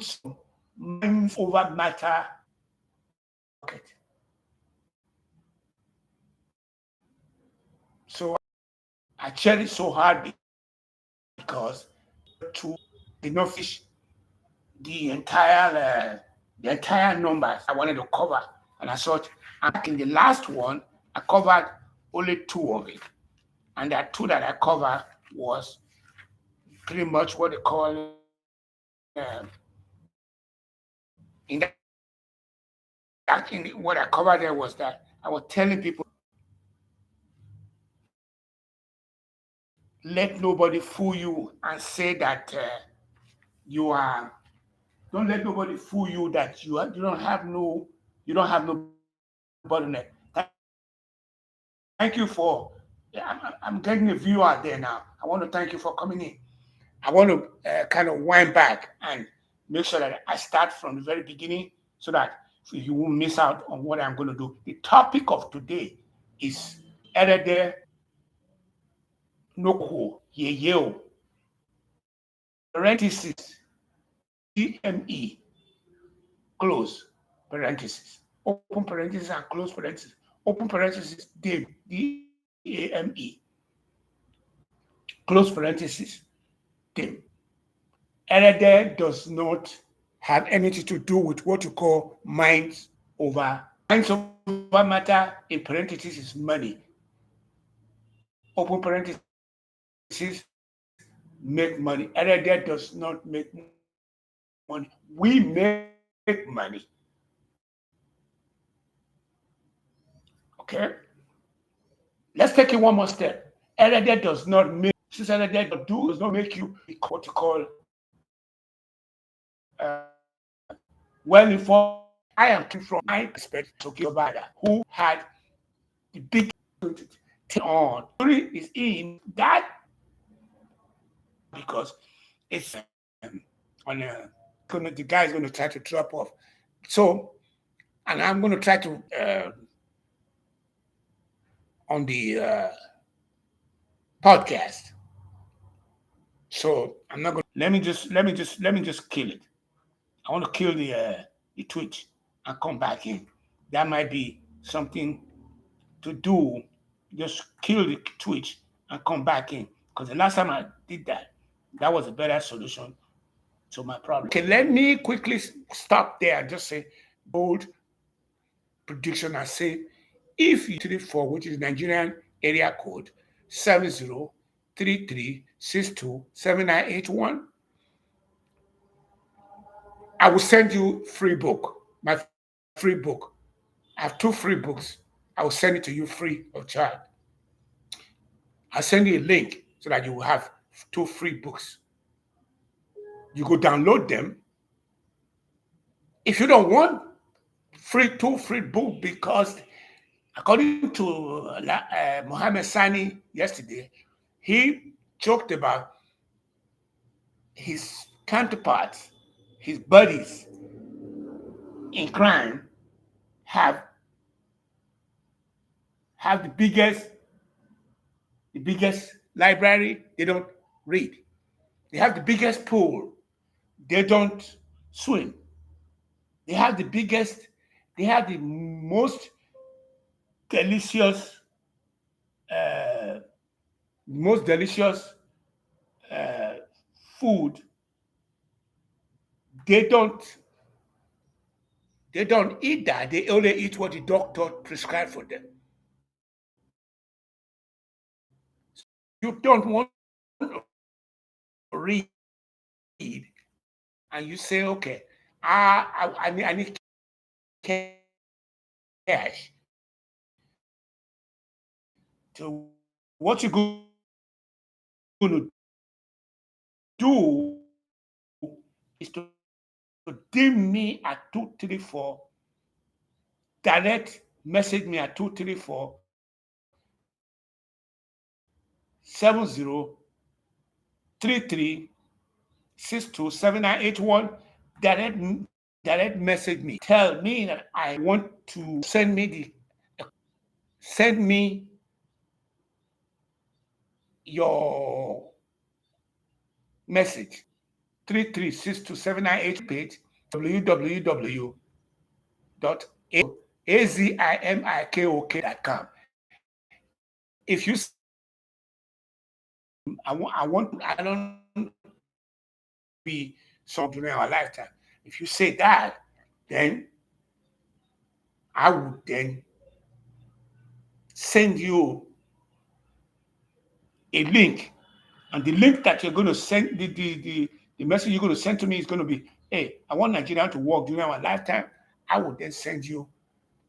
put some minds over matter pocket. So I cherished so hard because to did not finish the entire numbers I wanted to cover, and I thought, and back in the last one, I covered only two of it, and that two that I covered was pretty much what they call in what I covered there was that I was telling people, let nobody fool you and say that you are. Don't let nobody fool you that you don't have no bottleneck. Thank you for. Yeah, I'm getting a view out there now. I want to thank you for coming in. I want to kind of wind back and make sure that I start from the very beginning so that you won't miss out on what I'm going to do. The topic of today is EREDE no yeo parenthesis DME close parenthesis open parenthesis and close parenthesis open parenthesis DAME close parenthesis DIM. EREDE does not have anything to do with what you call minds over matter. In parentheses is money. Open parentheses make money. EREDE does not make money. We make money. Okay? Let's take it one more step. EREDE does not make, since EREDE does not make you what you call well informed. I am from my perspective to give who had the big on is in that because it's on the guy is going to try to drop off. So, and I'm going to try to on the podcast. So I'm not going. Let me just kill it. I want to kill the Twitch and come back in. That might be something to do. Just kill the Twitch and come back in. Because the last time I did that, that was a better solution to my problem. Okay, let me quickly stop there and just say bold prediction and say if you 34, which is Nigerian area code 7033627981, I will send you free book, my free book. I have two free books. I will send it to you free of charge. I'll send you a link so that you will have two free books. You go download them. If you don't want two free book because according to Mohammed Sani yesterday, he joked about his counterparts, his buddies in crime have the biggest library. They don't read. They have the biggest pool. They don't swim. They have the biggest. They have the most delicious, uh, most delicious uh, food. They don't. They don't eat that. They only eat what the doctor prescribed for them. You don't want to read, and you say, okay, I need cash. So what you're going to do is to dim me at 234, direct message me at 234-7033-627981. Direct message me. Tell me that I want to send me your message 3362798 www.azimikok.com. If you say I don't be some during our lifetime. If you say that, then I would then send you a link. And the link that you're going to send, the message you're going to send to me is going to be, hey, I want Nigeria to work during our lifetime. I will then send you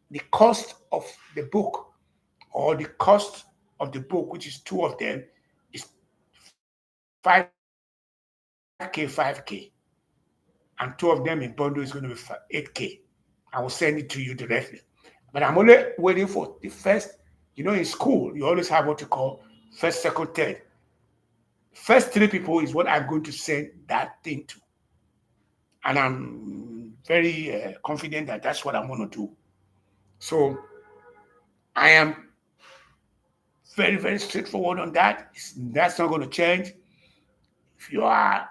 the cost of the book, or the cost of the book, which is two of them, is 5K, 5K. And two of them in bundle is going to be 8K. I will send it to you directly. But I'm only waiting for the first, in school, you always have what you call first, second, third. First three people is what I'm going to send that thing to. And I'm very confident that that's what I'm going to do. So I am very, very straightforward on that. That's not going to change. If you are,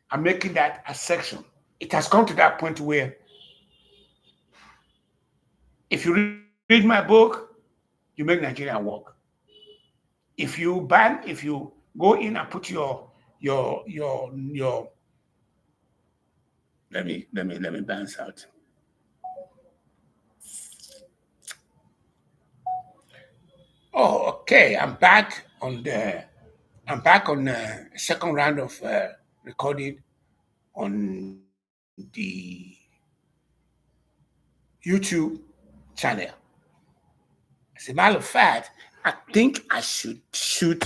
I'm making that a section. It has come to that point where if you read my book, you make Nigeria work. If you go in and put your let me balance out. Oh, okay. I'm back on the second round of recording on the YouTube channel. As a matter of fact, I think I should shoot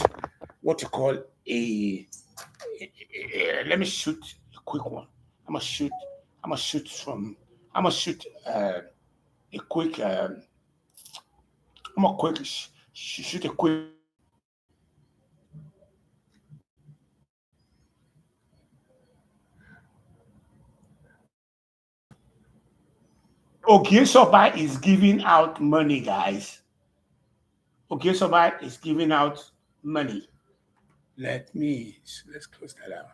what you call let me shoot a quick one. I'm gonna shoot. I'm gonna shoot from. I'm gonna shoot a quick. I'm gonna shoot a quick. Ogyesoba is giving out money, guys. Ogyesoba is giving out money. Let's close that out.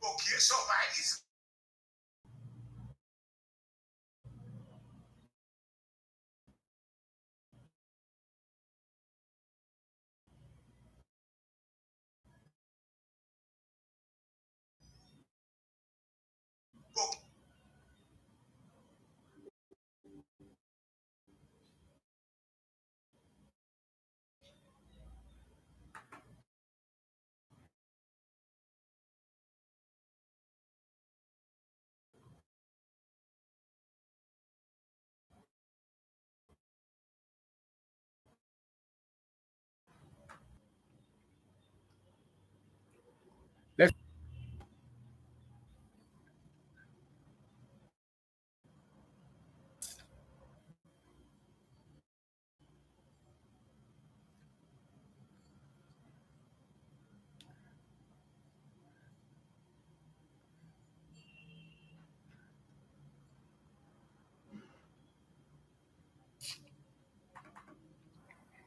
Ogyesoba is let's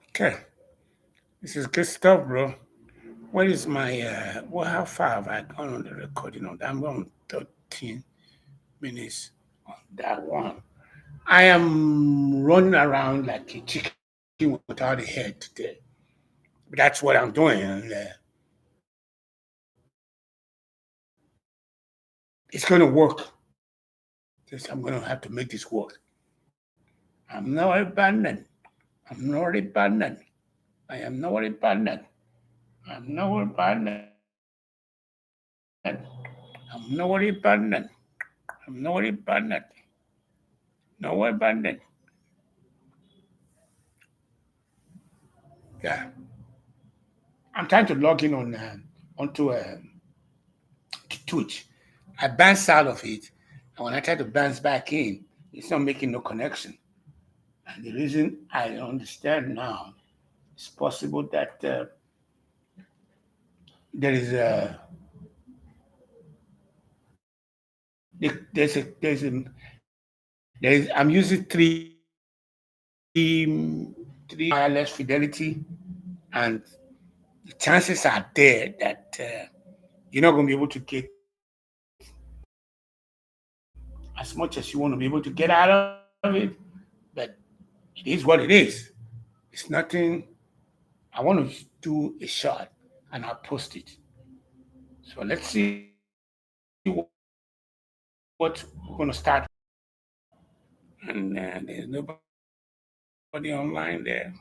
okay. This is good stuff, bro. What is my how far have I gone on the recording on that? I'm on 13 minutes on that one. I am running around like a chicken without a head today. But that's what I'm doing. And it's going to work. I'm going to have to make this work. I'm not abandoned. I'm not abandoned. I am not abandoned. I'm not abandoned. I'm not abandoned. I'm not abandoned. No abandoned. Yeah. I'm trying to log in on onto Twitch. I bounce out of it, and when I try to bounce back in, it's not making no connection. And the reason I understand now, it's possible that there is a I'm using three wireless fidelity, and the chances are there that you're not going to be able to get as much as you want to be able to get out of it. But it is what it is. It's nothing. I want to do a shot and I'll post it. So let's see what we're going to start. And there's nobody online there.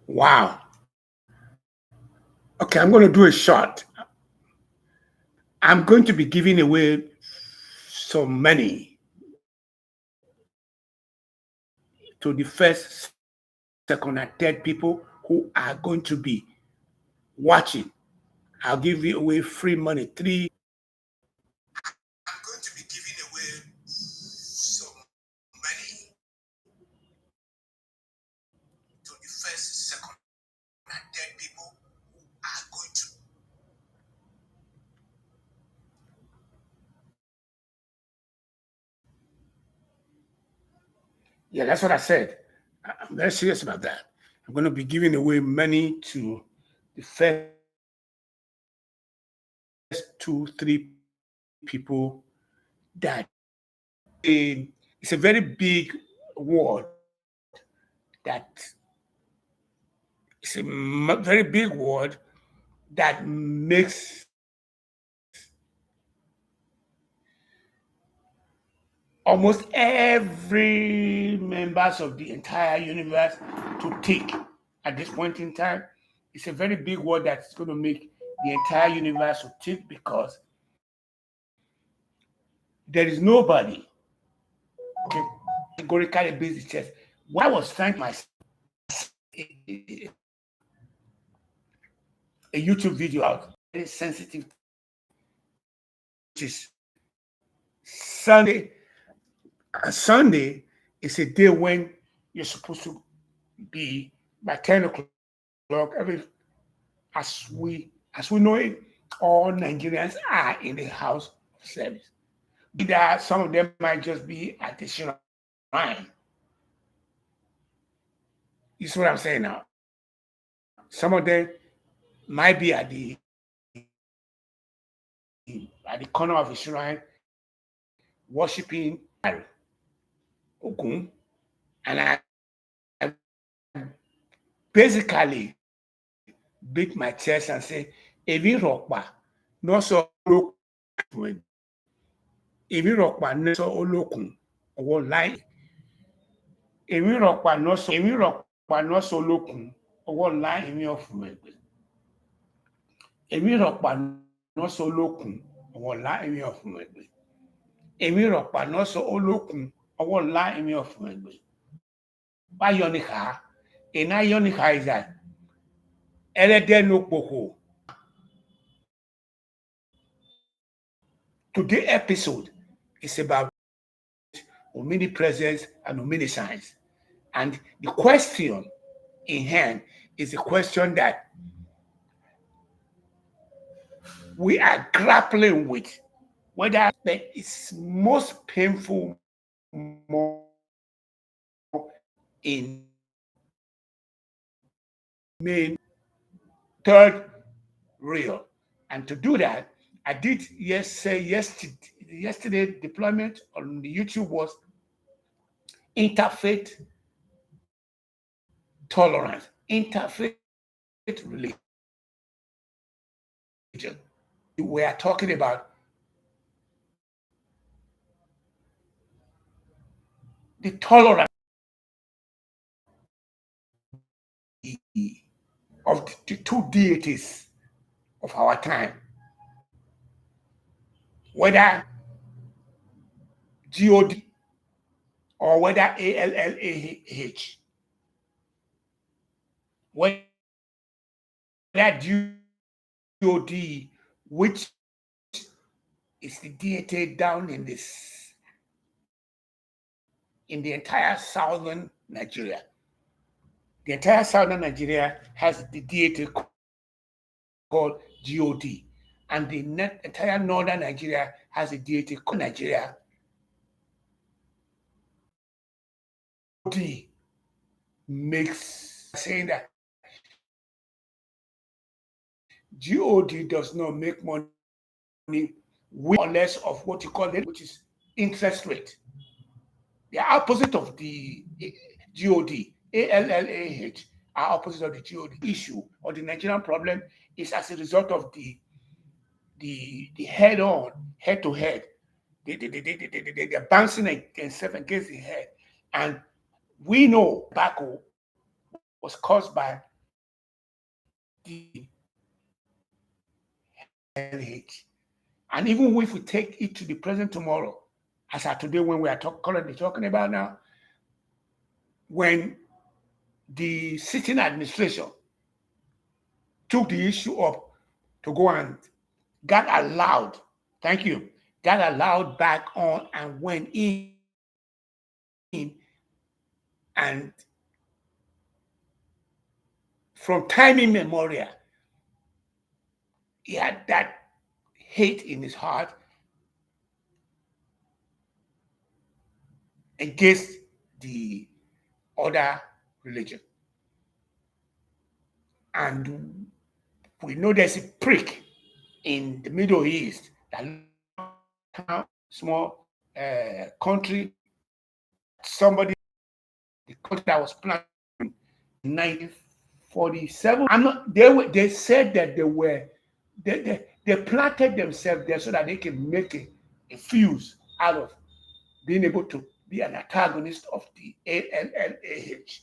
Wow. Okay, I'm going to do a shot. I'm going to be giving away some money to the first, second, and third people who are going to be watching. I'll give you away free money. I'm going to be giving away some money to the first, second, and third people who are going to. Yeah, that's what I said. I'm very serious about that. I'm going to be giving away money to the first two, three people that it's a very big word that it's a very big word that makes almost every members of the entire universe to tick at this point in time. It's a very big word that's going to make the entire universe to tick because there is nobody okay, categorically based chest. What I was trying myself a YouTube video out, very sensitive, which is Sunday. Sunday is a day when you're supposed to be by 10 o'clock every as we know it, all Nigerians are in the house of service. Be that some of them might just be at the shrine. You see what I'm saying now? Some of them might be at the corner of a shrine worshiping Ogun. And I basically beat my chest and say, Evi Rokpa, no so Evi Rokpa, no so Olokun, or lie. Evi Rokpa, no so Lokun, or lie in your food. Evi Rokpa, no so Lokun, or lie in your food. Evi Rokpa, no so Olokun, or lie in your food. By Yonica, and I Yonica is that. EREDE no Poko. Today's episode is about omnipresence and omniscience. And the question in hand is a question that we are grappling with, whether it's most painful more in main third real. And to do that, I did yesterday deployment on the YouTube was interfaith tolerance, interfaith religion. We are talking about the tolerance of the two deities of our time, whether God or whether ALLAH, whether God, which is the deity down in the entire southern Nigeria. The entire southern Nigeria has the deity called God, and the entire northern Nigeria has a deity called Nigeria. God makes saying that God does not make money with or less of what you call it, which is interest rate. The opposite of the God, ALLAH, are opposite of the God. Issue or the Nigerian problem is as a result of the head to head. They're bouncing themselves against the head. And we know tobacco was caused by the LH. And even if we take it to the present tomorrow, as at today when we are currently talking about now, when the sitting administration took the issue up to go and got allowed, thank you, got allowed back on and went in and from time immemorial, he had that hate in his heart against the other religion. And we know there's a prick in the Middle East, that small country, somebody, the country that was planted in 1947. They said that they planted themselves there so that they can make a fuse out of being able to be an antagonist of the ALLAH.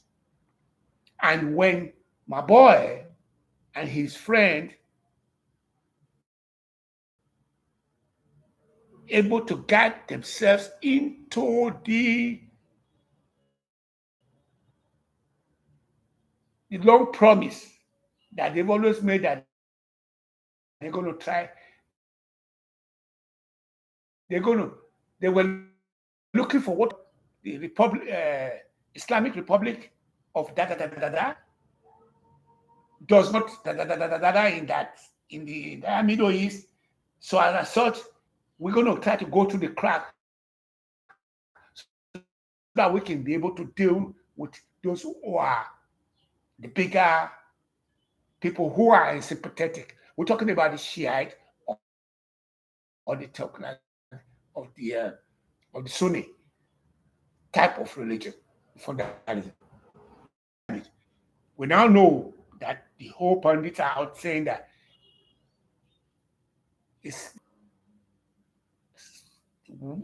And when my boy and his friend able to get themselves into the long promise that they've always made, that they're going to try, they were looking for what the Republic, Islamic Republic of does not in the entire Middle East. So as such, we're going to try to go through the crack so that we can be able to deal with those who are the bigger people who are sympathetic. We're talking about the Shiite or the Turkmen of the Sunni type of religion, fundamentalism. We now know that the whole pundits are out saying that it's,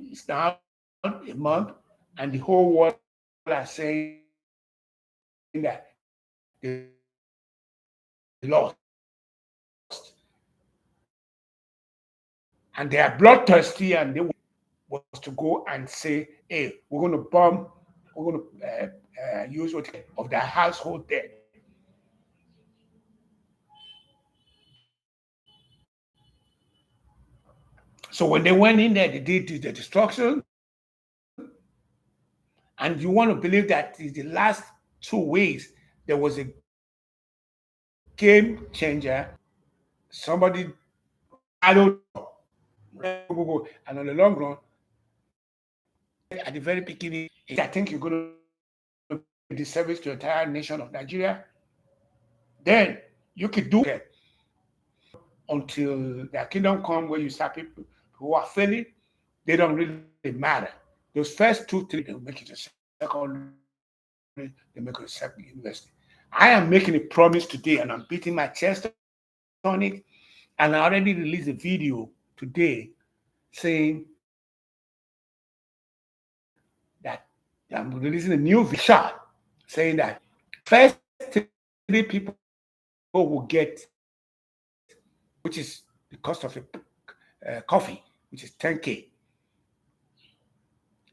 it's now a month, and the whole world are saying that they lost. And they are bloodthirsty, and they was to go and say, hey, we're going to bomb, we're going to use what of their household debt. So when they went in there, they did the destruction. And you want to believe that in the last 2 weeks, there was a game changer. Somebody, I don't know. And on the long run, at the very beginning, I think you're going to do service to the entire nation of Nigeria. Then you could do it until the kingdom come, where you start people who are failing. They don't really matter. Those first 2, 3, they'll make it a second, they make it a second university. I am making a promise today, and I'm beating my chest on it. And I already released a video today saying that I'm releasing a new shot saying that first 3 people will get, which is the cost of a coffee, which is 10K.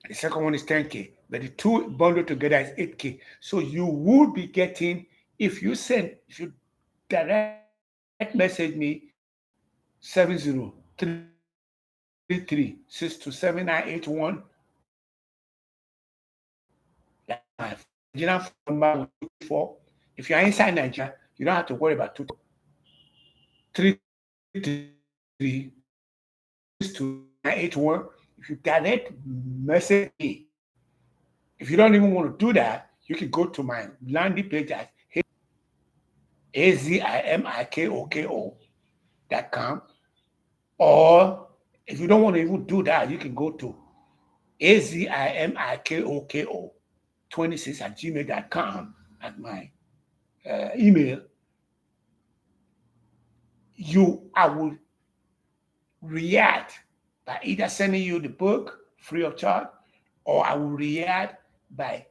The second one is 10K, but the two bundled together is 8K. So you would be getting, if you direct message me 7033627981, that's my Nigerian phone number for. If you're inside Nigeria, you don't have to worry about 333627981. If you direct message me, if you don't even want to do that, you can go to my landing page at azimikoko.com. Or if you don't want to even do that, you can go to azimikoko26@gmail.com at my email. I will react by either sending you the book free of charge, or I will react by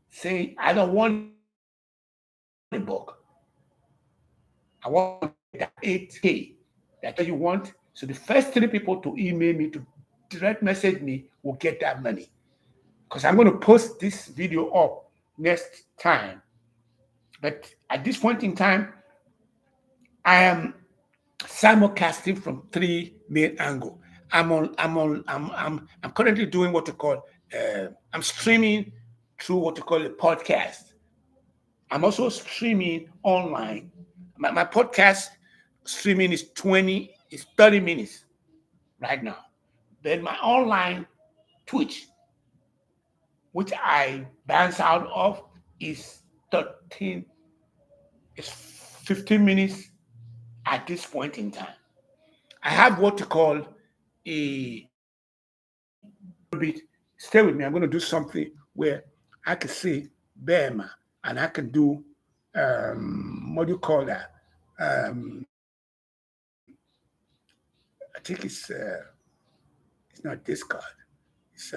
saying, I don't want the book. I want that 8K that you want. So the first 3 people to email me, to direct message me, will get that money. Because I'm going to post this video up next time. But at this point in time, I am simulcasting from 3 main angles. I'm currently doing what you call I'm streaming through what you call a podcast. I'm also streaming online. My podcast streaming is 30 minutes right now. Then my online Twitch, which I bounce out of, is 13, is 15 minutes at this point in time. I have what you call a bit. Stay with me. I'm going to do something where I can say Bema, and I can do what do you call that? I think it's not Discord. It's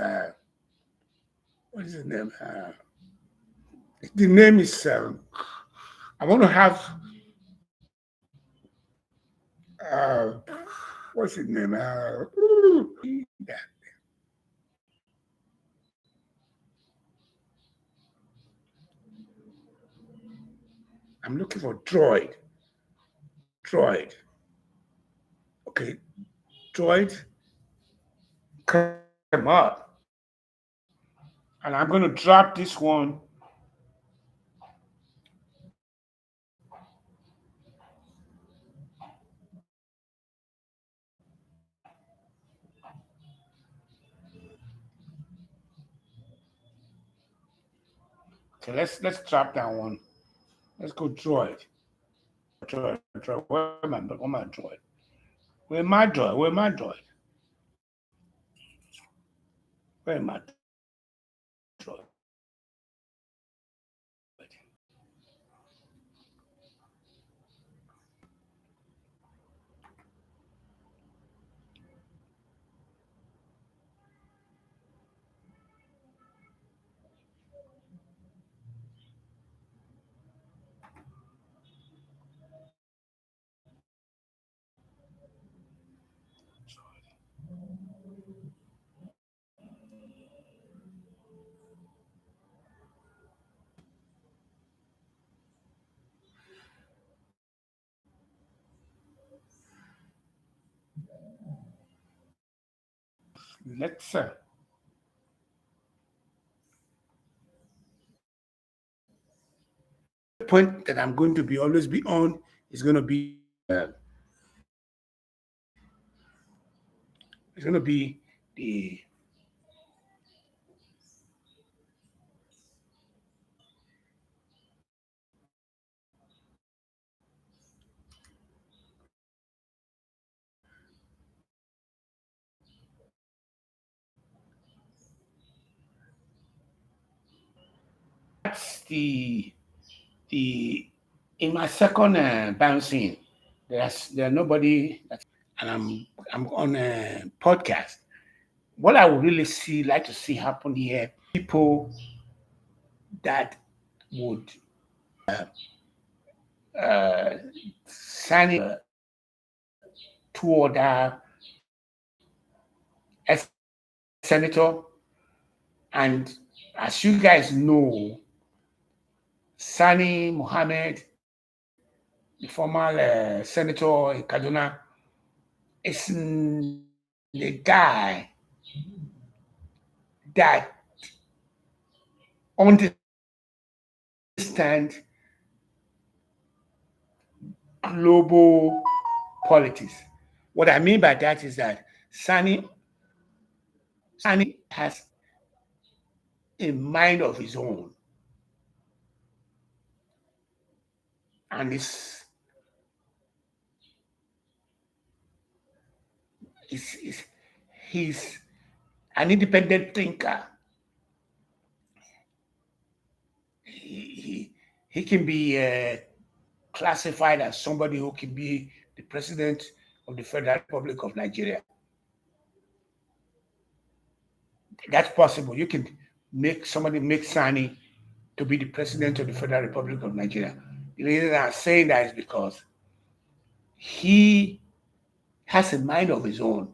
what is the name? The name is I want to have uh, what's his name? I'm looking for Droid. Droid. Okay, Droid, come up. And I'm going to drop this one. Okay, let's drop that one. Let's go Droid. Droid. Where my Droid? Where my Droid? Where my Droid? Where my Droid? Let's point that I'm going to be always be on is going to be it's going to be the that's the in my second bouncing. There's nobody that's, and I'm on a podcast. What I would really like to see happen here, people that would Sani, two other ex-senator, and as you guys know, Sani Mohammed, the former senator in Kaduna, is the guy that understands global politics. What I mean by that is that Sani has a mind of his own, and is he's an independent thinker. He can be classified as somebody who can be the president of the Federal Republic of Nigeria. That's possible. You can make Sani to be the president of the Federal Republic of Nigeria. The reason I'm saying that is because he has a mind of his own.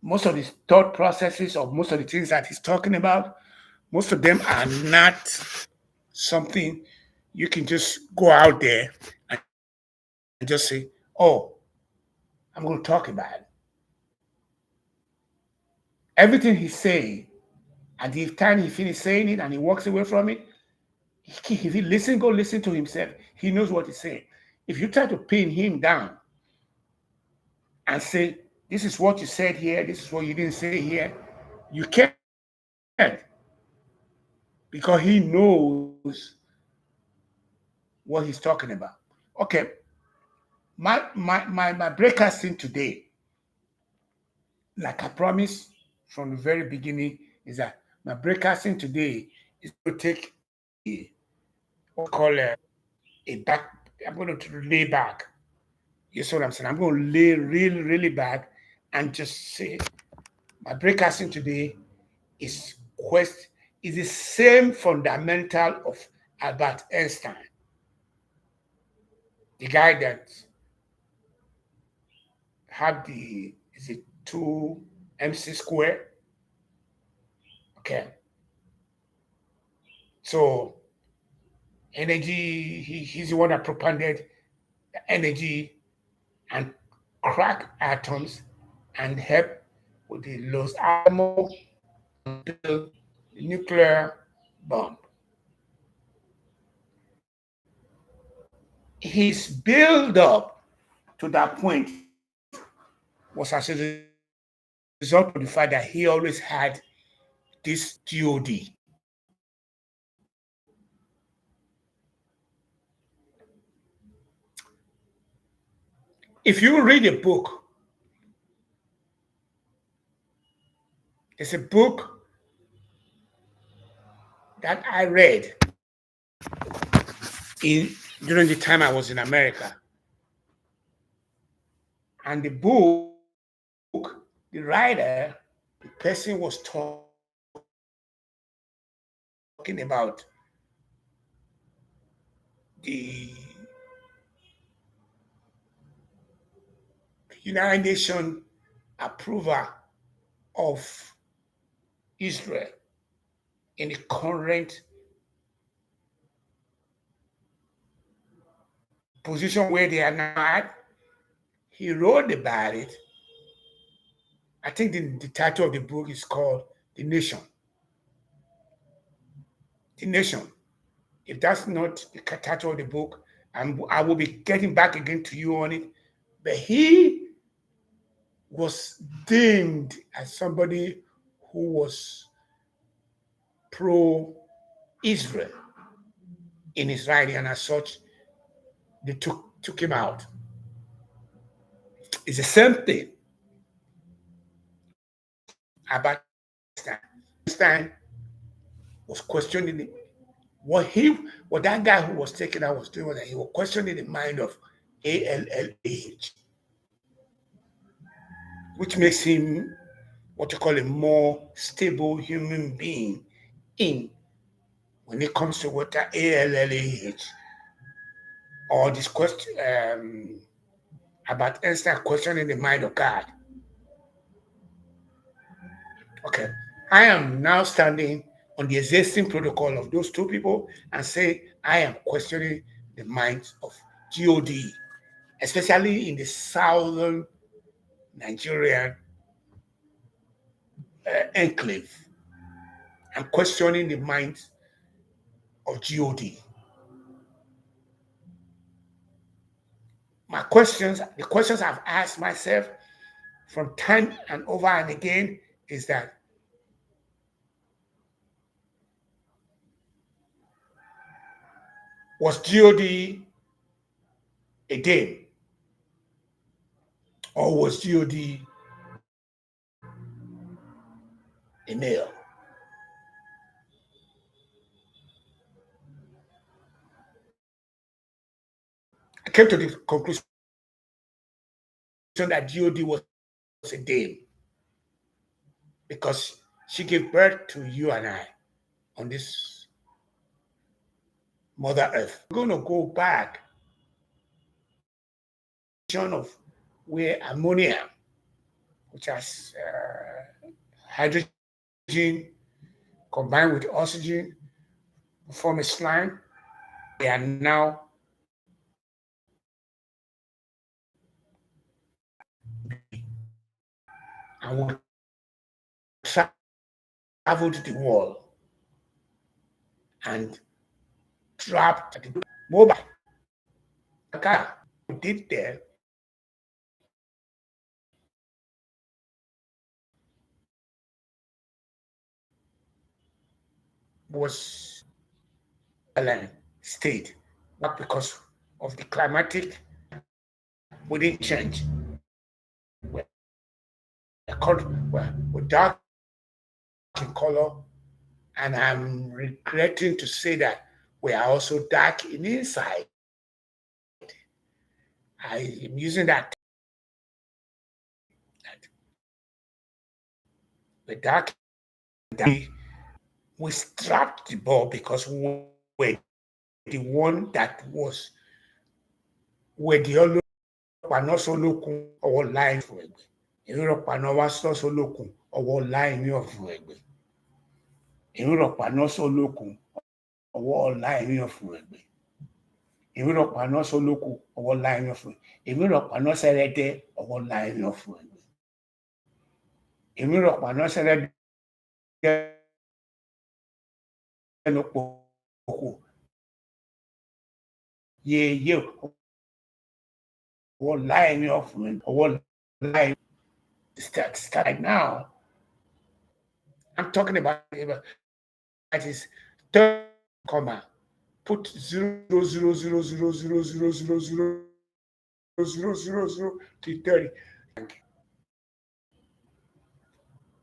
Most of his thought processes or most of the things that he's talking about, most of them are not something you can just go out there and just say, oh, I'm going to talk about it. Everything he's saying, at the time he finishes saying it and he walks away from it, if he go listen to himself, he knows what he's saying. If you try to pin him down and say, this is what you said here, this is what you didn't say here, you can't, because he knows what he's talking about. Okay, my broadcasting today, like I promised from the very beginning, is that my broadcasting today is to take what we call a back. I'm going to lay back. You see what I'm saying? I'm going to lay really, really back and just say my broadcasting today is is the same fundamental of Albert Einstein, the guy that had the is it 2 MC square? Okay. So energy, he's the one that propagated energy and crack atoms and help with the Los Alamos build the nuclear bomb. His build up to that point was as a result of the fact that he always had this GOD. If you read a book, there's a book that I read in during the time I was in America. And the book, the writer, the person was talking about the United Nations approval of Israel in the current position where they are now at. He wrote about it. I think the title of the book is called The Nation. The Nation. If that's not the title of the book, I will be getting back again to you on it. But he was deemed as somebody who was pro Israel in his writing, and as such, they took him out. It's the same thing about Einstein was questioning it. What that guy who was taken out was doing was that he was questioning the mind of ALLAH, which makes him what you call a more stable human being in when it comes to what the ALLAH. or this question about Einstein questioning the mind of God. Okay, I am now standing on the existing protocol of those two people and say I am questioning the minds of God, especially in the southern Nigerian enclave. I'm questioning the minds of God. The questions I've asked myself from time and over and again is that, was God a dame, or was God a male? I came to the conclusion that God was a dame because she gave birth to you and I on this Mother Earth. We're going to go back of where ammonia, which has hydrogen combined with oxygen, form a slime. They are now and will travel to the wall and trapped at the mobile. Did there was land state, not because of the climatic we didn't change. We're dark in color, and I'm regretting to say that we are also dark in inside. I am using that we're dark. We strapped the ball because we're the one that was we're the only paná sólókun ọwọ́ láì fún ẹgbẹ́. Ìrírọ̀ paná wá sọ́ sólókun ọwọ́ láì ní ọ̀fun ẹgbẹ́. Ìrírọ̀ paná sólókun ọwọ́ láì ní ọ̀fun ẹgbẹ́. Ìrírọ̀ paná sólókun ọwọ́ láì ní ọ̀fun. Ìrírọ̀ paná sẹ́rẹ́dẹ́ ọwọ́ láì ní ọ̀fun ẹgbẹ́. Ìrírọ̀ paná sẹ́rẹ́dẹ́ ẹnu pòkò. Yeye ọwọ́ láì ní ọ̀fun ẹgbẹ́. Ọwọ́ láì start now. I'm talking about that is third comma. Put 0.00000000000 to 30.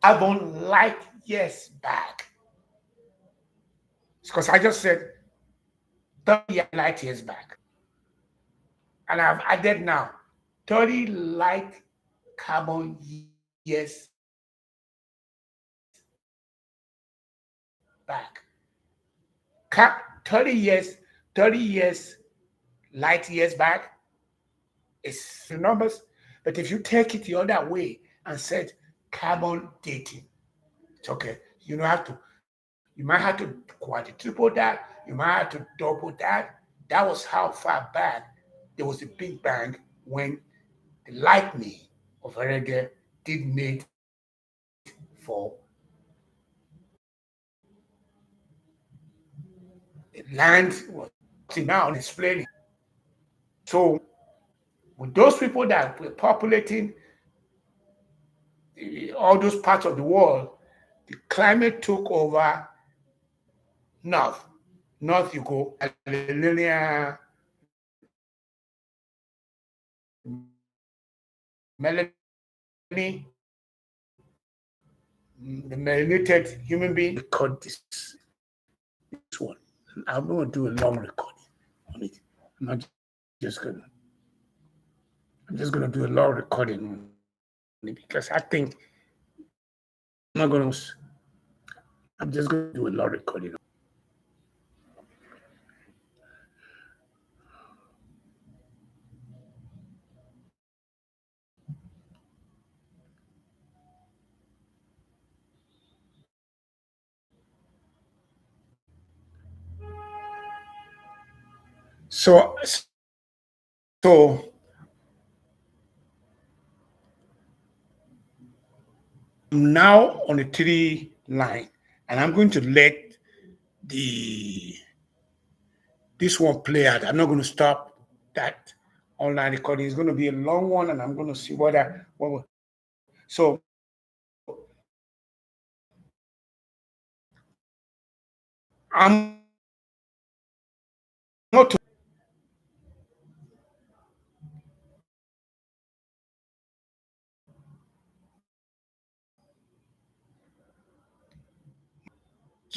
Carbon light years back. Because I just said 30 light years back. And I've added now 30 light carbon years back. 30 years light years back is the numbers. But if you take it the other way and said carbon dating, it's okay. You don't have to, you might have to quadruple that, you might have to double that. That was how far back there was a big bang when the lightning of EREDE did made for the land was now explaining. So with those people that were populating all those parts of the world, the climate took over north. North you go, linear melanie, the melanated human being. Record this one. I'm going to do a long recording on it. I'm just going to do a long recording on it because I think I'm just going to do a long recording. So I'm now on the three line, and I'm going to let the this one play out. I'm not going to stop that online recording. It's going to be a long one, and I'm going to see so I'm not to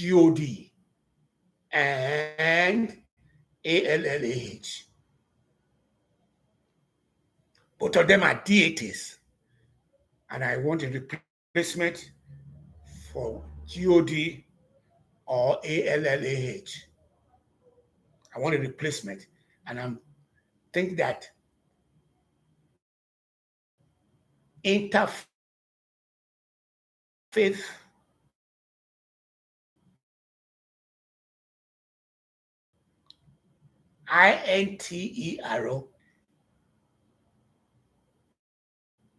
God and ALLAH. Both of them are deities, and I want a replacement for God or ALLAH. I want a replacement, and I think that interfaith INTERO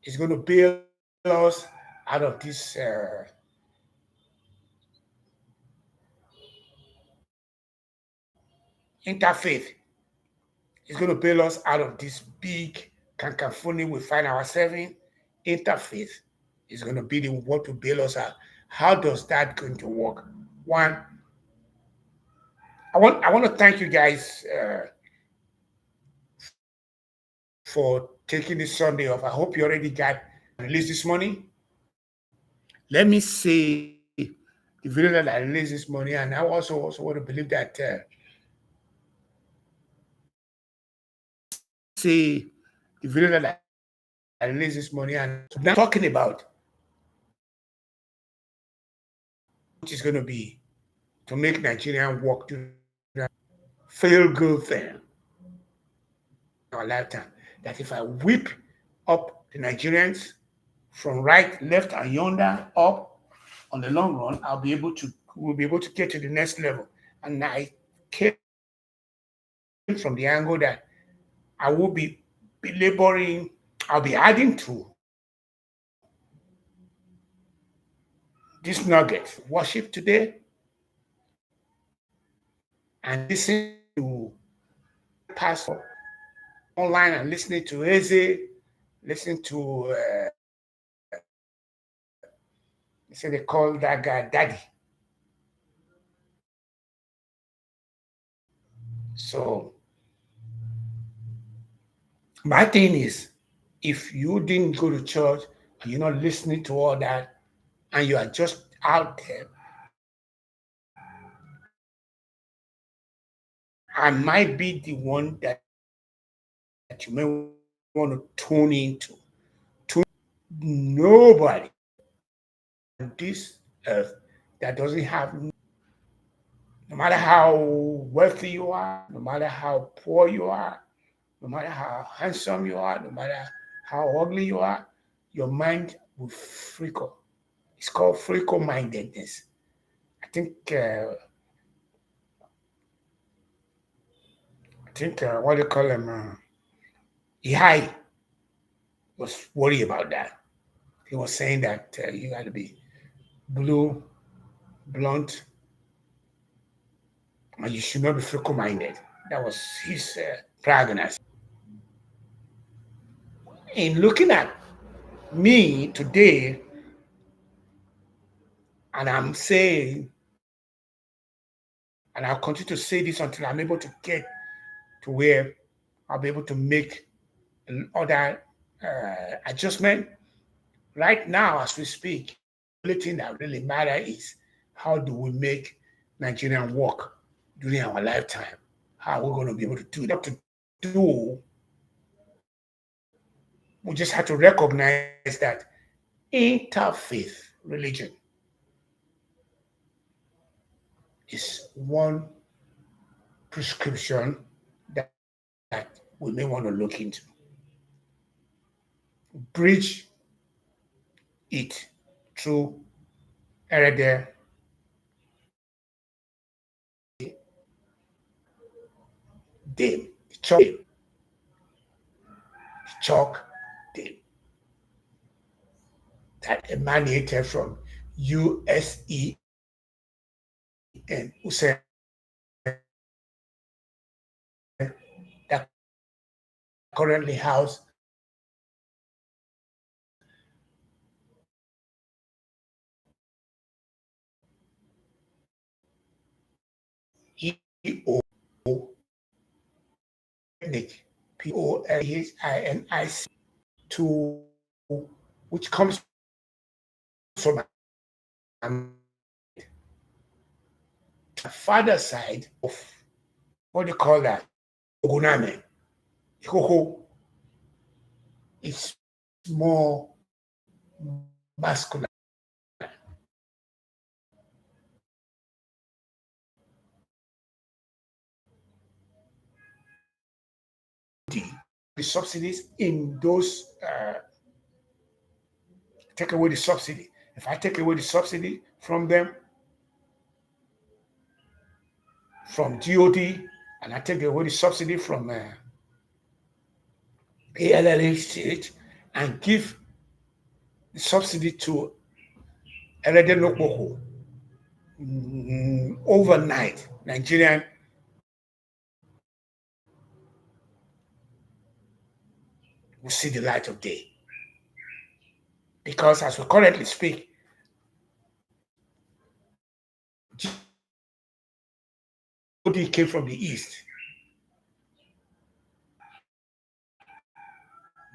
is going to bail us out of this interfaith. Is going to bail us out of this big cacophony we find ourselves in. Interfaith is going to be the what to bail us out. How does that going to work? One, I want to thank you guys for taking this Sunday off. I hope you already got released this morning. Let me say the video that I released this morning, and I also want to believe that say the video that I released this morning, and now talking about which is going to be to make Nigerian work to feel good thing our lifetime. That if I whip up the Nigerians from right, left, and yonder up on the long run, we'll be able to get to the next level. And I came from the angle that I will be laboring, I'll be adding to this nugget, worship today, and listen to pastor online and listening to Eze, listening to they say they call that guy Daddy. So my thing is, if you didn't go to church and you're not listening to all that, and you are just out there, I might be the one that you may want to tune into. Nobody on this earth that doesn't have, no matter how wealthy you are, no matter how poor you are, no matter how handsome you are, no matter how ugly you are, your mind will freakle. It's called freakle mindedness. I think what they call him, Ihai was worried about that. He was saying that you got to be blue, blunt, and you should not be fickle minded. That was his prognosis. In looking at me today, and I'm saying, and I'll continue to say this until I'm able to get to where I'll be able to make other adjustment. Right now, as we speak, the only thing that really matters is how do we make Nigerian work during our lifetime? How we're going to be able to do that. To do, we just have to recognize that interfaith religion is one prescription that we may want to look into. Bridge it through EREDE, dame, the chalk dame that emanated from USEN, who said that currently house EO ethnic POLHINIC to which comes from a father side of what do you call that? Oguname. Ikoko is more masculine. The subsidies in those take away the subsidy. If I take away the subsidy from them, from GOD, and I take away the subsidy from ALLH and give the subsidy to EREDE Nokboko, overnight, Nigerian will see the light of day. Because as we currently speak, GOD came from the east.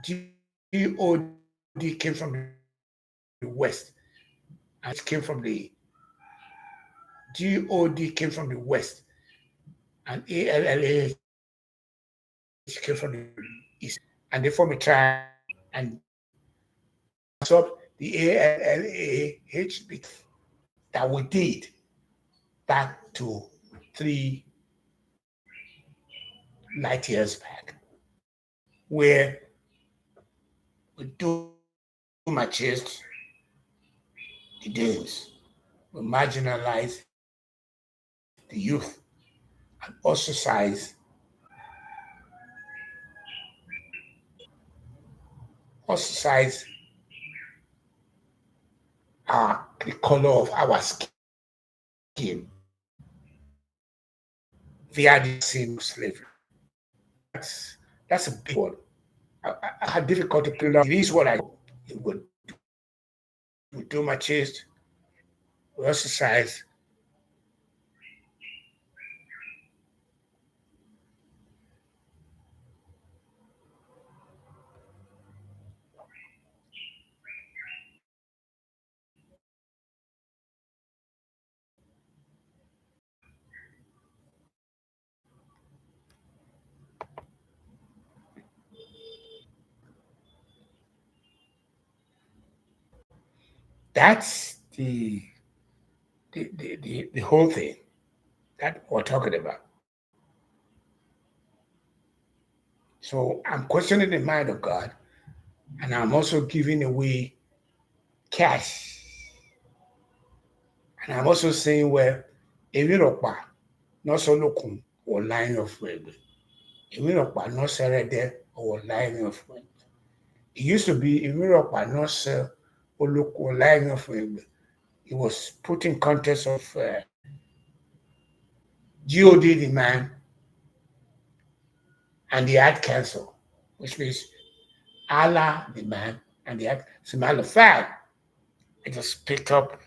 GOD came from the west. And it came from the GOD came from the west. And ALLH came from the east. And they form a triangle. And so the ALLAH that we did back to 3 light years back, where we do my chest, the dames, we marginalize the youth and ostracize the color of our skin via the same slavery. That's a big one. I had difficulty putting out. It is what I would do my chest, we exercise. That's the whole thing that we're talking about. So I'm questioning the mind of God, and I'm also giving away cash. And I'm also saying, well, if you don't buy, not so looking or line of way. If you don't buy, not sell it there or line of way. It used to be if you don't buy, not sell or look or line of way. It was put in context of GOD demand and the ad cancel, which means Allah demand and the ad. As a matter of fact, I just picked up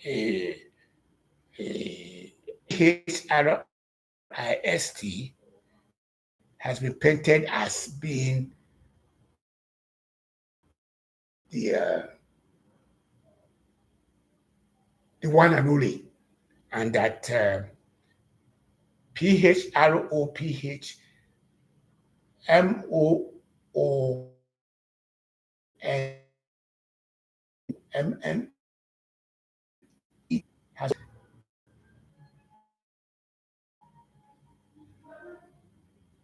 a HRIST has been painted as being the one and only, and that PHROPHMOONMN has.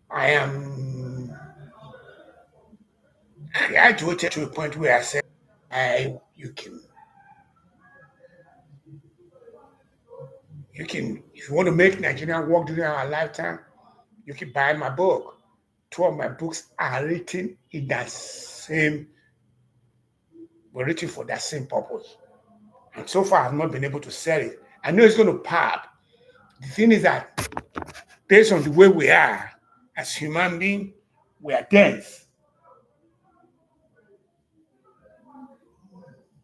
I am graduated to a point where I said, you can, if you want to make Nigeria work during our lifetime, you can buy my book. 2 of my books are written in that same, were written for that same purpose. And so far, I've not been able to sell it. I know it's going to pop. The thing is that based on the way we are as human beings, we are dense.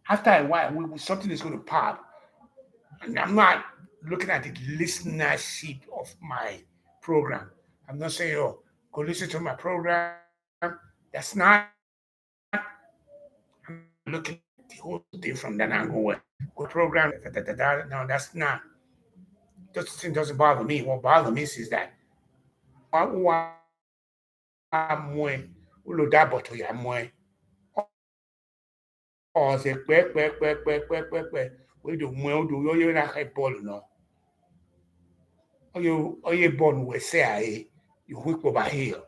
After a while, something is going to pop. And I'm not looking at the listenership of my program. I'm not saying, oh, go listen to my program. That's not, I'm not looking at the whole thing from that angle where go program. No, that's not. That thing doesn't bother me. What bothers me is that or say we do well do you like a ball no. Or you born we say you whip over here.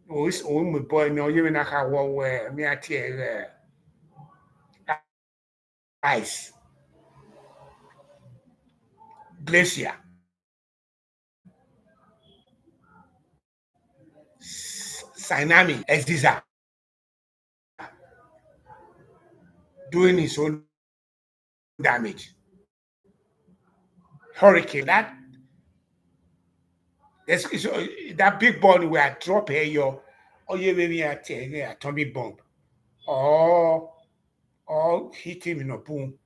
O is o my boy no you na ka wo we me atie ice glacier tsunami exisa doing his own damage. Hurricane that big ball where drop here your or you maybe a atomic bomb or hit him in a boom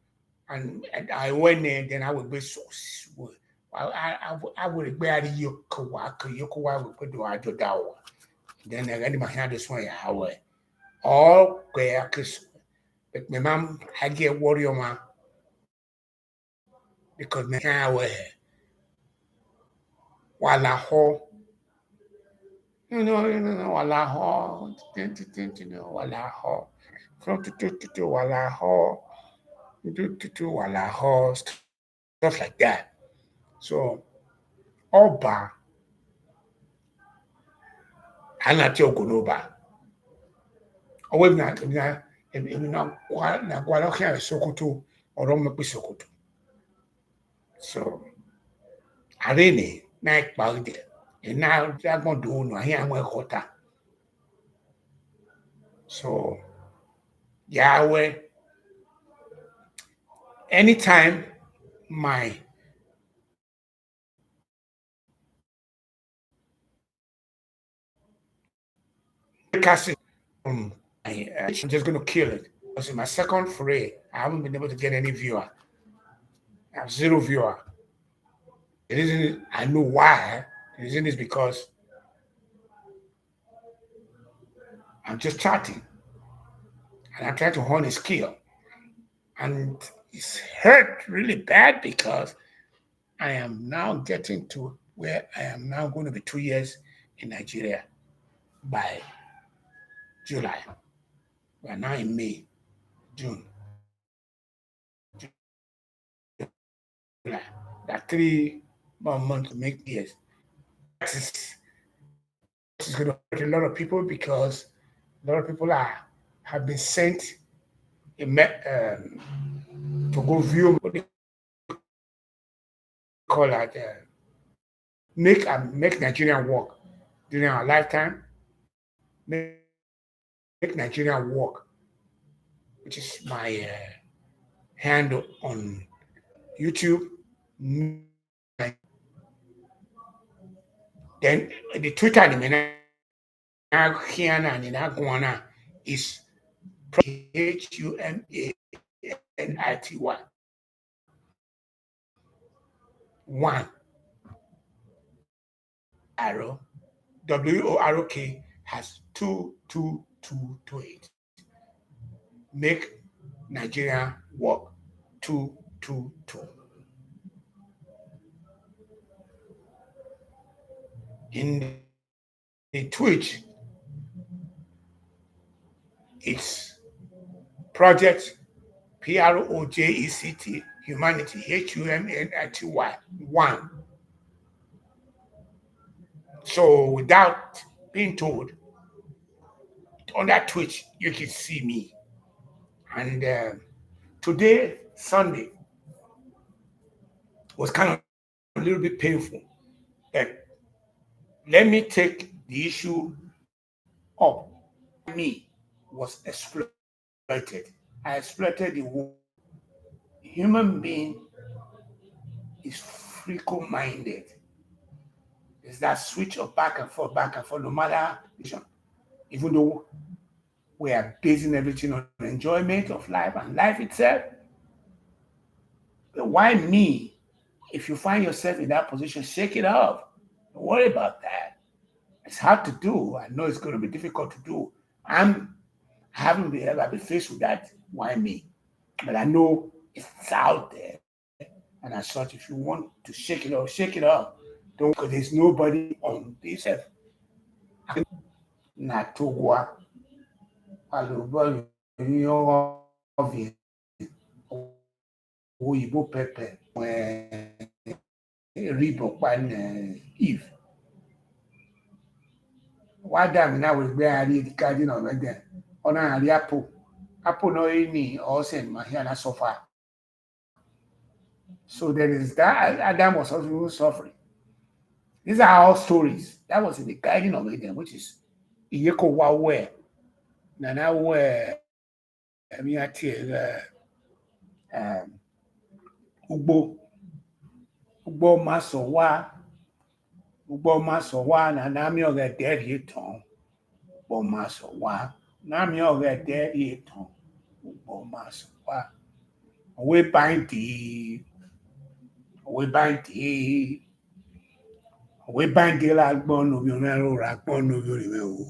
and I went there then I would be so I would be at Yokowa would put the Ajo Dawa. Then I got my hand this way how all where but my mom I get warrior man because my hand while I hold while I hold while I hold from to while I hold while I hold stuff like that. So Oba anati ogonoba. Owe na kwa here Sokoto or Romepe Sokoto. So Arene na ekpagde. And now they're going to do no here and water. So Yahweh, anytime my casting I'm just going to kill it. Because in my second foray, I haven't been able to get any viewer. I have 0 viewer. The reason is, I know why. The reason is because I'm just chatting and I'm trying to hone a skill. And it's hurt really bad because I am now getting to where I am now going to be 2 years in Nigeria by July. We are now in May, June, July. That 3 more months to make years. This is going to hurt a lot of people because a lot of people have been sent to go view what they call it, make Nigerian work during our lifetime. Make Nigerian work, which is my handle on YouTube. Then the Twitter is HUMANITY 1 arrow WORK has 2228. Make Nigeria work 222. In the Twitch, it's Project PROJECT Humanity HUMANITY 1. So without being told, on that Twitch, you can see me. And today, Sunday, was kind of a little bit painful. But let me take the issue up. Me was exploited. I exploited the woman. Human being is fickle-minded. It's that switch of back and forth, no matter even though we are basing everything on enjoyment of life and life itself. But why me? If you find yourself in that position, shake it off. Don't worry about that. It's hard to do. I know it's going to be difficult to do. I haven't been ever been faced with that. Why me? But I know it's out there. And as such, if you want to shake it off, shake it off. Don't, because there's nobody on this earth. Not to work. Òyìnbó pẹpẹ ríbọn pa Eve. Wá dàmí náà wò gbé àárí kájí náà mẹ́dẹ̀ ọ̀nà àárí àpò náà ní ọ̀sẹ̀ màhíà náà sọ́fà. So there is that. Adam was also suffering. These are all stories. That was in the guiding of Eden, which is Iyeko Wawe. Nana Wawe. I mean, I tell Ugbo Masowa, Nami of the dead yeton. Ugbo Masowa, Nami of the dead yeton. Ugbo Masowa. We bind the. We bind the lagbon of your narrow ragbon of your river.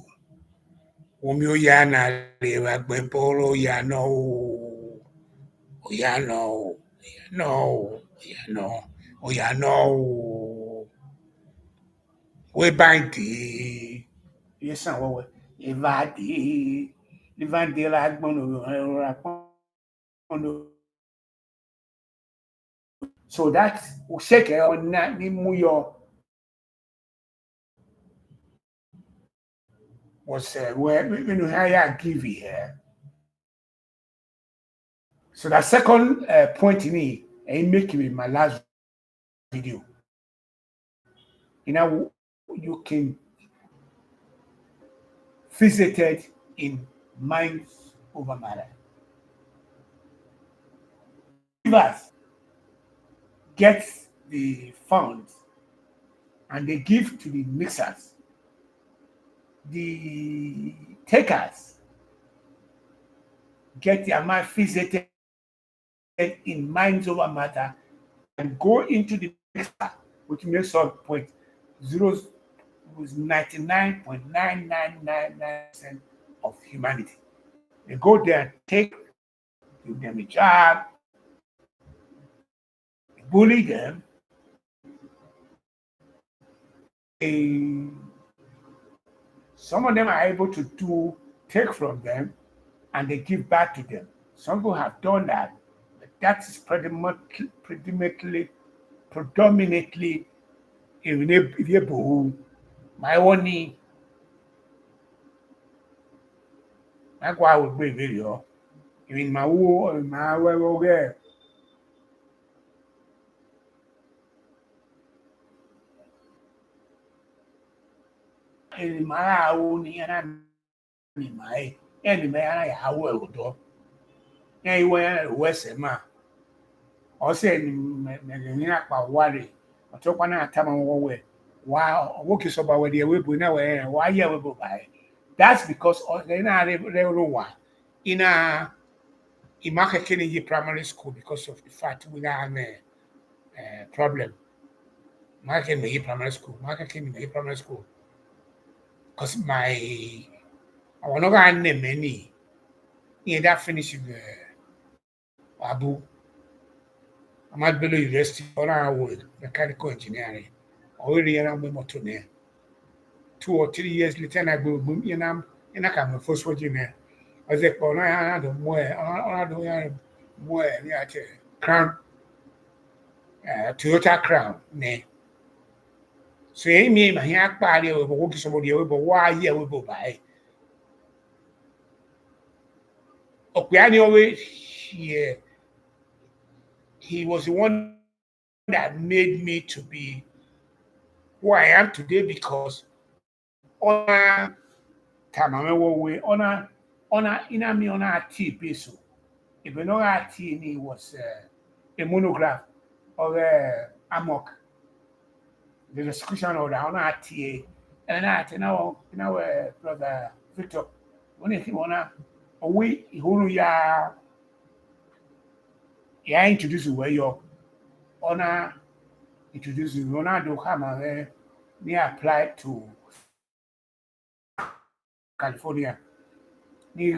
Yana ragbon polo yano. We bind the. Yes, I will. Evadi. Levan de lagbon of your ragbon. So that's shake on that muyo was when you hire give here. So that second point in me, I make you in my last video. You know, you can visit it in minds over matter. Givers get the funds and they give to the mixers. The takers get their mind visited in minds over matter and go into the mixer, which makes up point zero was 99.9999% of humanity. They go there and give them a job, bully them, some of them are able to take from them and they give back to them. Some people have done that, but that is predominantly in my only I go out with video. In my way. In my own in my enemy, I will do. Anywhere, Westma. Or say, Menaka worry. Or talk one at time on way. Wow, work is about where they will be now. Why you will buy? That's because they're not one in Market Kennedy Primary School because of the fact we have a problem. Market Kennedy Primary School, because I want to name many. Yeah, that finished Abu Ahmad Bello University on our work, mechanical engineering. Already around the motor 2 or 3 years later, I go boom in a first working there. I said, "Oh, I don't more, Crown, Toyota Crown, ne." So, me, my hair party over walking somebody over, why here we go by? Opiani here, he was the one that made me to be who I am today because ona tamame wo we ona ina mi ona tea peso. If you know our tea was a monograph of Amok, the discussion order on our tea, and that in our brother Victor, when he wanna we who ya introduce where your honor introduce you Ronaldo come me apply to California. Ni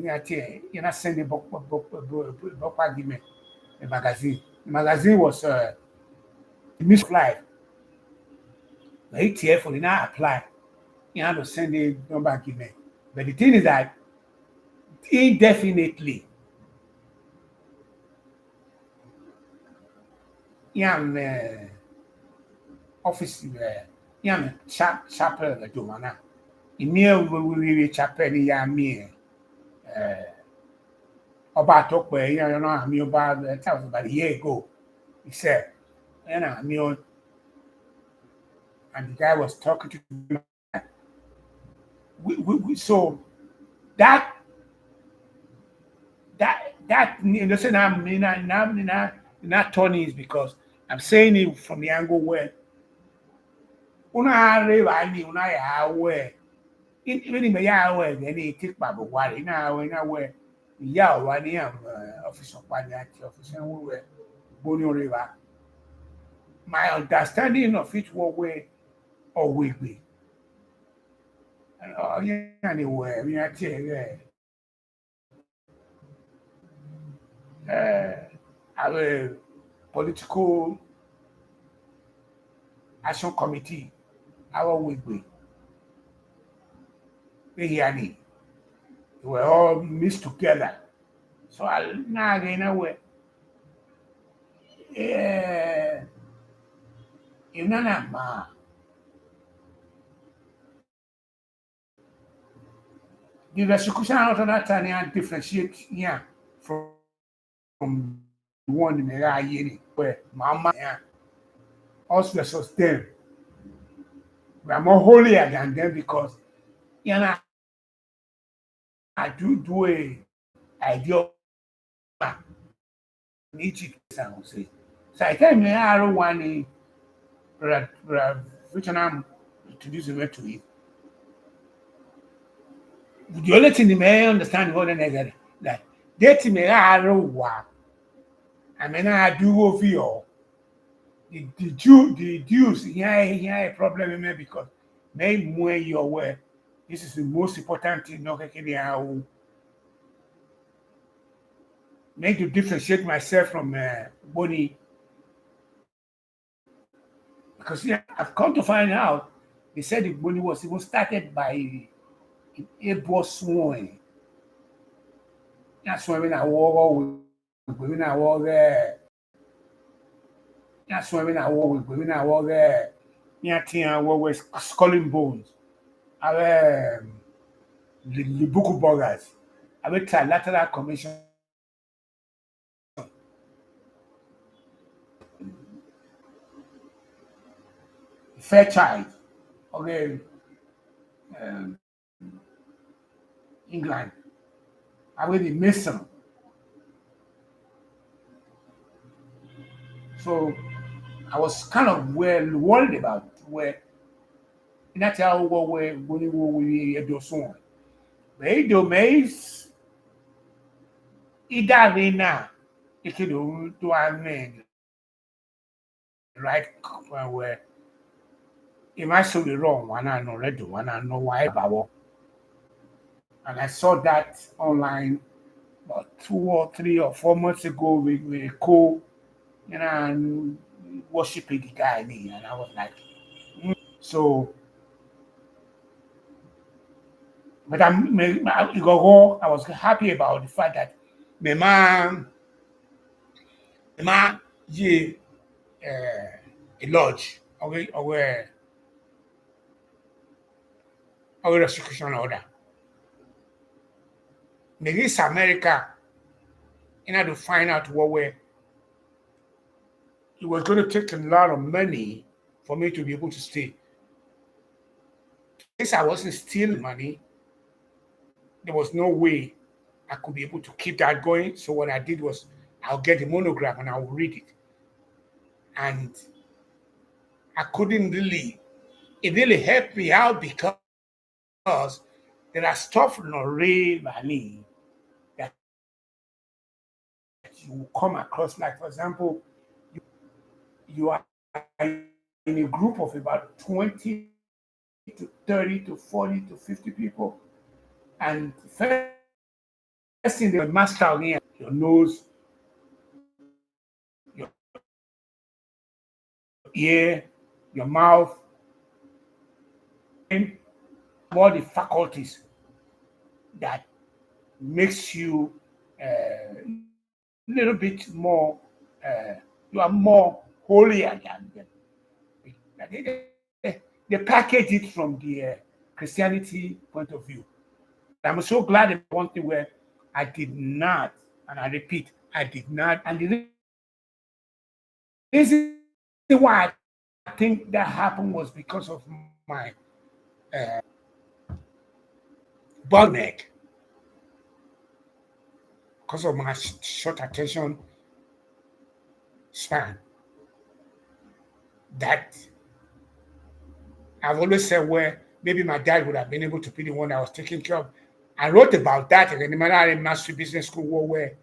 ati you know send the book argument the magazine. The magazine was Miss Fly. The ATF will not apply. You have to send a number argument. But the thing is that indefinitely, yam office, yam chapel the Jomana. Emil will chapel yam me. About talk where you know I mean about that was about a year ago. He said, and I mean, and the guy was talking to me. So that you know, say not Tony is because I'm saying it from the angle where una reva ni una ya aware. Even in the ya aware, then he take babu wari na where ya wani am office of Panyati office and we were Boni River. My understanding of it was way or will be. And anyway, we are here. Our political action committee, our weekly, we were all mixed together. So I now again away. You know, the execution out of that time and differentiate here from one in the year where Mama us versus them. We are more holier than them because you know I do a idea each I would say. So I tell me I don't want which I'm introducing to it. The only thing you may understand more than that that me I don't want. I mean I do over you. The dues here a problem in me because may more your way. This is the most important thing no can make to differentiate myself from Bonnie because yeah, I've come to find out they said the Bonnie was even started by a boss sworn. That's why when I walk with women I walk there. That's why when I walk with women I walk there. Yeah, I walk with sculling bones. I the book burgers. I will trilateral commission. Fairchild. Okay, um, England. I will be missing. So I was kind of well worried about where that's how we do so. They do maze either arena it do to I mean right where it might be wrong one I know ready one I know why about and I saw that online about 2 or 3 or 4 months ago we co you know and worshiping the guy and I was like so but I was happy about the fact that my man, ye a lodge, our execution order. Maybe it's America, in order to find out what way it was going to take a lot of money for me to be able to stay. since I wasn't stealing money, there was no way I could be able to keep that going. So what I did was I'll get the monograph and I'll read it. And I couldn't really, it really helped me out because there are stuff in Ray Valley that you will come across. Like, for example, you are in a group of about 20 to 30 to 40 to 50 people. And first thing, they master again, your nose, your ear, your mouth, and all the faculties that makes you a little bit more, uh, you are more holier than them. They package it from the Christianity point of view. I'm so glad about one thing where I did not, and I repeat, I did not. And the reason why I think that happened was because of my bottleneck, because of my short attention span. That I've always said where maybe my dad would have been able to be the one that was taking care of. I wrote about that in the Manhattan Mastery Business School where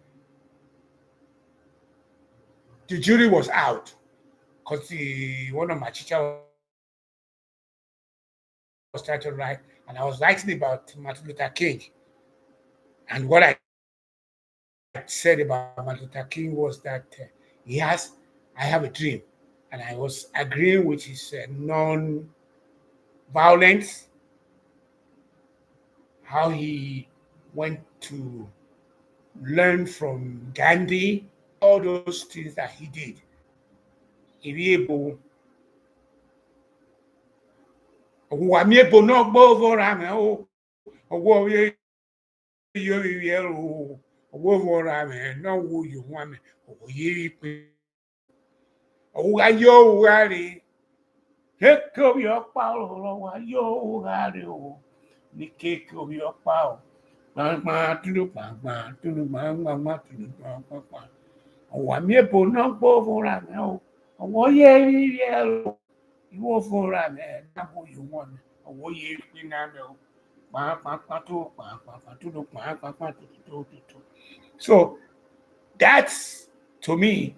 the jury was out because one of my teachers was trying to write, and I was writing about Martin Luther King. And what I said about Martin Luther King was that I have a dream, and I was agreeing with his non-violence, how he went to learn from Gandhi, all those things that he did. He be able, amiable no over oh, you over no who you want me, oh, ye, oh, yo, Gary, take up your power, yo, Gary, oh, the cake of your power. Ọ̀wà mi èbò náà gbọ́ fúnra mi o. Ọ̀wọ́ yẹ rírí ẹ o. Ìwọ fúnra mi ẹ̀ dábò yìí wọ̀n mi. Ọ̀wọ́ yẹ rí náà mi o. Pàápàá tó pàápàá tó pàápàá tó tó tó. So that's to me